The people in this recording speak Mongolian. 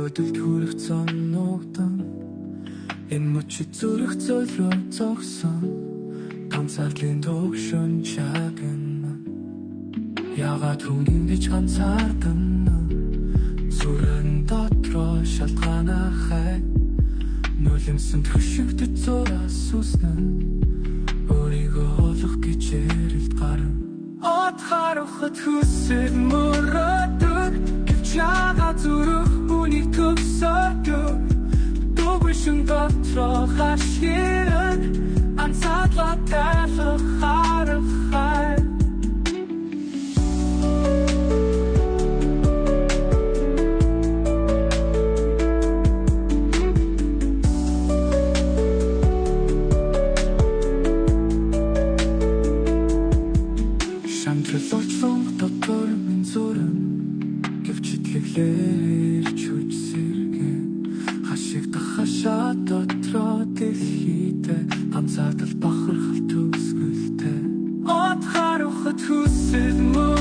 Нөгөөдөл төрөх цоннуудан энэ мөчид зүрх зөөлрөө зогсон ганцаардлын төгшөн чагна ягаад түүний бич ганцаардан зүрэн дотроо шалтгаанаа хай нулимсэн төшигдөж зураас үснэ өөрийгөө олох гэж ярилт гарна от харахад хүсэл мөрөдөг гэвч ягаад зүрх үнийг төгсөдөг дугүйшин дотроо хашгирэн анцаадлаа тайлах харах хай Шантралуулсан дотор минь зүрэн гэвч итгэглээрч хүч сэргэн хашигдах хашаа дотроо дэлхийдээ ганцаардал бахархал төгсгөлтэй от харахад хүсэл мөр